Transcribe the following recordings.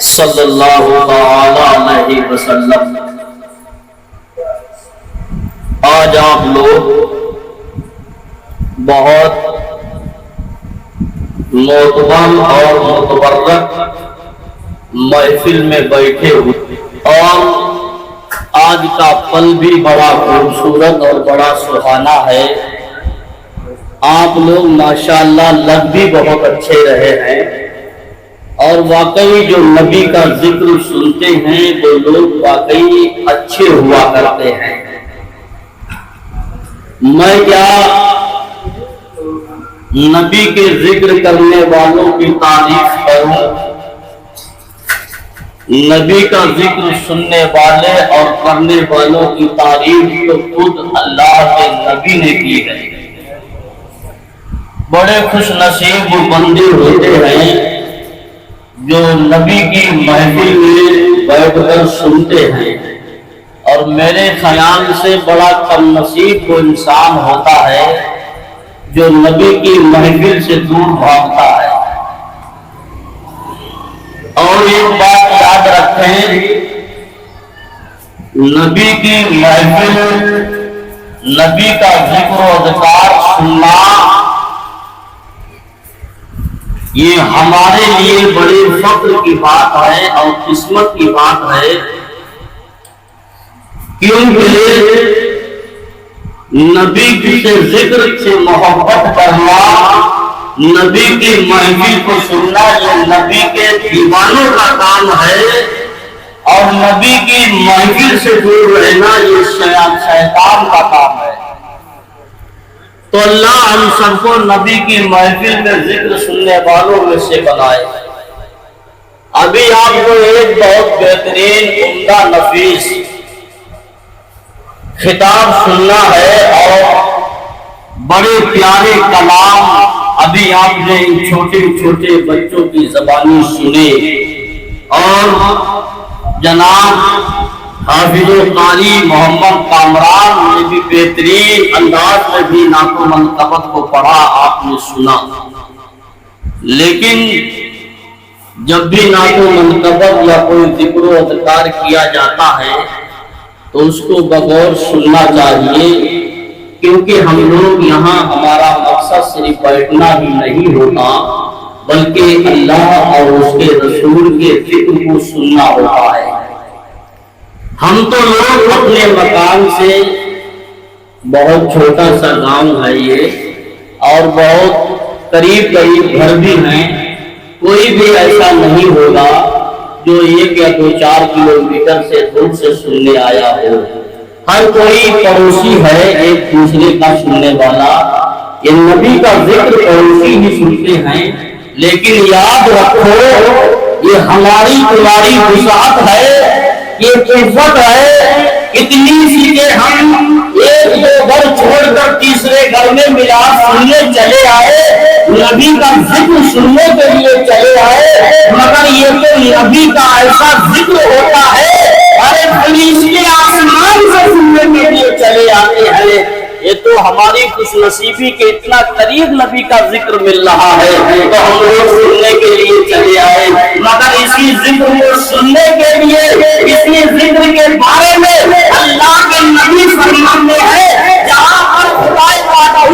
صلی اللہ علیہ وسلم۔ آج آپ لوگ بہت معتبر اور متبرک محفل میں بیٹھے ہوئے اور آج کا پل بھی بڑا خوبصورت اور بڑا سہانا ہے۔ آپ لوگ ماشاءاللہ لگ بھی بہت اچھے رہے ہیں اور واقعی جو نبی کا ذکر سنتے ہیں وہ لوگ واقعی اچھے ہوا کرتے ہیں۔ میں کیا نبی کے ذکر کرنے والوں کی تعریف کروں، نبی کا ذکر سننے والے اور کرنے والوں کی تعریف تو خود اللہ کے نبی نے کی ہے۔ بڑے خوش نصیب بندے ہوتے ہیں جو نبی کی محفل میں بیٹھ کر سنتے ہیں، اور میرے خیال سے بڑا کم نصیب وہ انسان ہوتا ہے جو نبی کی محفل سے دور بھاگتا ہے۔ اور ایک بات یاد رکھیں، نبی کی محفل، نبی کا ذکر و اذکار سننا یہ ہمارے لیے بڑے فخر کی بات ہے اور قسمت کی بات ہے، کیونکہ نبی کے ذکر سے محبت کرنا، نبی کی محفل کو سننا یہ نبی کے دیوانوں کا کام ہے، اور نبی کی محفل سے دور رہنا یہ شیطان کا کام ہے۔ تو اللہ ہم سب کو نبی کی محفل میں ذکر سننے والوں میں سے بنائے۔ ابھی آپ کو ایک بہت بہترین عمدہ نفیس خطاب سننا ہے اور بڑے پیارے کلام ابھی آپ نے ان چھوٹے چھوٹے بچوں کی زبانی سنے، اور جناب حافظ و قاری محمد کامران نے بھی بہترین انداز میں بھی نعت و منقبت کو پڑھا، آپ نے سنا۔ لیکن جب بھی نعت و منقبت یا کوئی ذکر و اذکار کیا جاتا ہے تو اس کو بغور سننا چاہیے، کیونکہ ہم لوگ یہاں ہمارا مقصد صرف بیٹھنا ہی نہیں ہوتا بلکہ اللہ اور اس کے رسول کے ذکر کو سننا ہوتا ہے۔ ہم تو لوگ اپنے مکان سے، بہت چھوٹا سا گاؤں ہے یہ اور بہت قریب قریب گھر بھی ہیں، کوئی بھی ایسا نہیں ہوگا جو 1 یا 2-4 کلومیٹر سے دور سے سننے آیا ہو۔ ہر کوئی پڑوسی ہے ایک دوسرے کا سننے والا، یہ نبی کا ذکر پڑوسی ہی سنتے ہیں۔ لیکن یاد رکھو یہ ہماری تمہاری وسعت ہے، یہ عزت ہے، اتنی سی کہ ہم 1-2 گھر چھوڑ کر تیسرے گھر میں میلاد سننے چلے آئے، نبی کا ذکر سننے کے لیے چلے آئے، مگر یہ تو نبی کا ایسا ذکر ہوتا ہے ارے فرشتے آسمان سے سننے کے لیے چلے آتے ہیں۔ یہ تو ہماری خوش نصیبی کے اتنا قریب نبی کا ذکر مل رہا ہے تو ہم لوگ سننے کے لیے چلے آئے، مگر اسی ذکر کو سننے کے لیے، اسی ذکر کے بارے میں اللہ کے نبی فرماتے ہیں جہاں پر خدا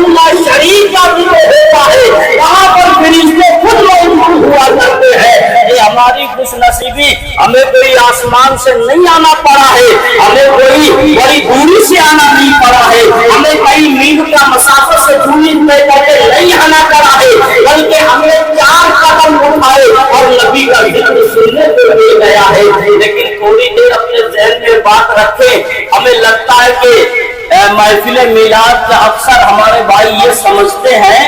لا شریک کا ذکر ہوتا ہے وہاں پر فرشتے خود موجود ہوا کرتے ہیں۔ یہ ہماری خوش نصیبی، ہمیں کوئی آسمان سے نہیں آنا پڑا ہے، ہمیں کوئی بڑی دوری سے آنا نہیں پڑا ہے، ہمیں کئی میل کا مسافت سے دوری طے کر کے نہیں آنا پڑا ہے، بلکہ ہمیں 4 قدم اٹھائے اور نبی کا ذکر سننے کو مل گیا ہے۔ لیکن تھوڑی دیر اپنے ذہن میں بات رکھیں، ہمیں لگتا ہے کہ محفل میلاد کا اکثر ہمارے بھائی یہ سمجھتے ہیں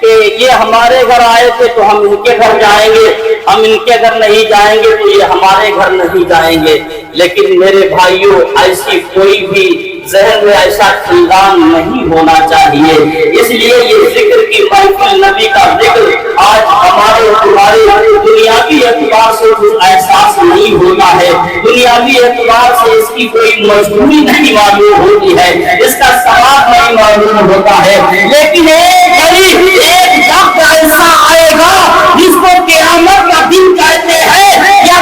کہ یہ ہمارے گھر آئے تھے تو ہم ان کے گھر جائیں گے، ہم ان کے گھر نہیں جائیں گے تو یہ ہمارے گھر نہیں جائیں گے۔ لیکن میرے بھائیوں ایسی کوئی بھی ذہن میں ایسا خلدان نہیں ہونا چاہیے، اس لیے یہ ذکر کی محفل، نبی کا ذکر آج ہمارے تمہارے دنیاوی اعتبار سے کچھ احساس نہیں ہوتا ہے، دنیاوی اعتبار سے اس کی کوئی مجبوری نہیں معلوم ہوتی ہے، اس کا ثواب نہیں معلوم ہوتا ہے، لیکن ایک وقت ایسا آئے گا جس کو قیامت کا دن کہتے ہیں یا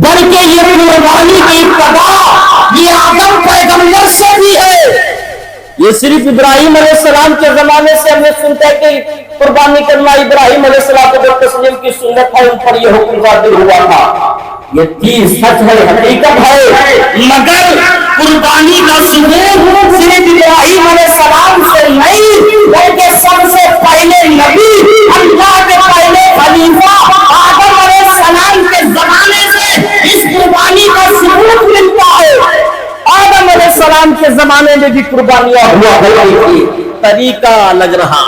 بلکہ یہ قربانی کی ابتدا یہ آدم پیغمبر سے بھی ہے. یہ صرف ابراہیم علیہ السلام کے زمانے سے ہم نے سنتے ہیں کہ قربانی کرنا ابراہیم علیہ السلام کو تسلیم کی سنت ہے، ان پر یہ حکم صادر ہوا تھا. یہ چیز سچ ہے، حقیقت ہے، مگر قربانی کا ثبوت صرف ابراہیم علیہ السلام سے نہیں بلکہ سب سے پہلے نبی، اللہ کے پہلے خلیفہ آدم علیہ السلام کے زمانے سے اس قربانی کا ثبوت ملتا ہے. آدم علیہ السلام کے زمانے میں بھی قربانیاں ہوا کرتی تھی، طریقہ الگ رہا.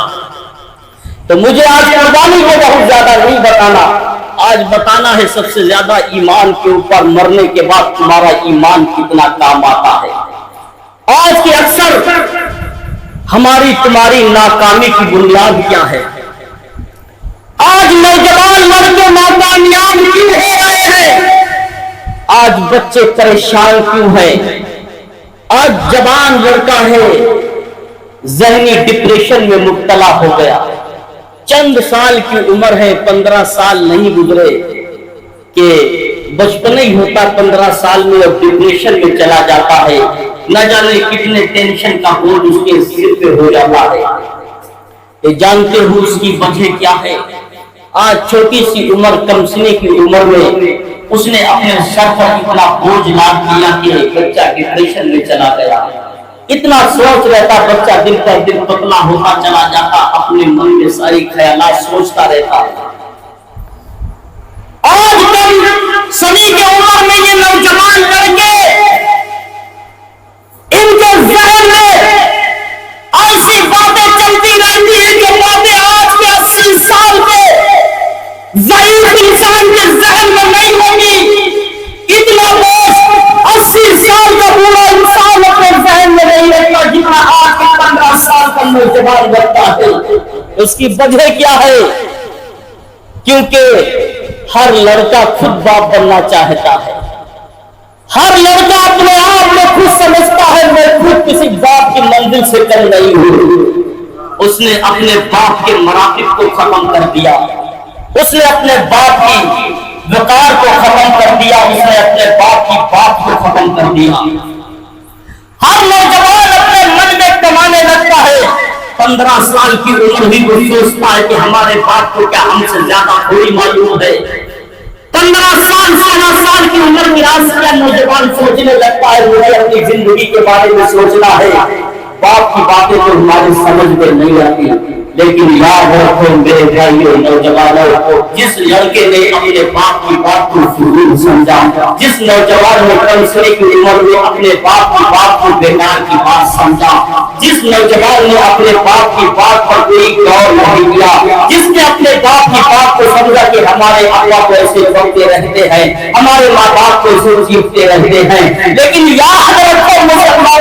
تو مجھے آج قربانی کو بہت زیادہ نہیں بتانا، آج بتانا ہے سب سے زیادہ ایمان کے اوپر مرنے کے بعد تمہارا ایمان کتنا کام آتا ہے. آج کی اکثر ہماری تمہاری ناکامی کی بنیاد کیا ہے؟ آج نوجوان لڑکے ناکامیاب کیوں ہو رہے ہیں؟ آج بچے پریشان کیوں ہیں؟ آج جوان لڑکا ہے ذہنی ڈپریشن میں مبتلا ہو گیا. چند سال کی عمر ہے، 15 سال نہیں گزرے کہ بچپن ہی ہوتا 15 سال میں اور ڈپریشن میں چلا جاتا ہے. نہ جانے کتنے ٹینشن کا بوجھ اس کے سر پہ ہو جاتا ہے. یہ جانتے ہو اس کی وجہ کیا ہے؟ آج چھوٹی سی عمر، کم سنے کی عمر میں اس نے اپنے سر پر اتنا بوجھ لاد دیا کہ بچہ ڈپریشن میں چلا گیا. اتنا سوچ رہتا بچہ، دن پر دن پتلا ہوتا چلا جاتا، اپنے من میں ساری خیالات سوچتا رہتا. آج کل سنی کی عمر میں یہ نوجوان لڑکے، ان کے ذہن میں ایسی باتیں چلتی رہتی ہیں کہ باتیں آج کے 80 سال کے ضعیف انسان کے ذہن میں نہیں ہوگی. اتنا بوجھ 80 سال کا بوڑھا انسان اپنے ذہن میں نہیں رہتا جتنا آج کے 15 سال کا نوجوان رکھتا ہے. اس کی وجہ کیا ہے؟ کیونکہ ہر لڑکا خود باپ بننا چاہتا ہے. ہر لڑکا اپنے آپ میں خود سمجھتا ہے میں خود کسی باپ کی منزل سے کم نہیں ہوں. اس نے اپنے باپ کے مراتب کو ختم کر دیا، اس نے اپنے باپ کی وقار کو ختم کر دیا، اس نے اپنے باپ کی بات کو ختم کر دیا. ہر نوجوان اپنے من میں کمانے لگتا ہے. 15 سال کی عمر بھی وہ سوچتا ہے کہ ہمارے باپ کو کیا ہم سے زیادہ تھوڑی معلوم ہے. 15 سال 16 سال کی عمر میں آج کا نوجوان سوچنے لگتا ہے مجھے اپنی زندگی کے بارے میں سوچنا ہے. باپ کی باتیں تو ہماری سمجھ میں نہیں آتی، لیکن یاد رکھو میرے بھائیوں نوجوانوں، جس لڑکے نے اپنے باپ کی بات کو فضول سمجھا، جس نوجوان نے کم سنے کی عمر میں اپنے باپ کی بات کو بیکار کی بات سمجھا، جس نوجوان نے اپنے باپ کی بات پر کوئی غور نہیں کیا، جس نے اپنے باپ کی بات کو سمجھا کہ ہمارے ابا کو ایسے کرتے رہتے ہیں، ہمارے ماں باپ کو ایسے چیختے رہتے ہیں، لیکن یاد رکھو مسلمان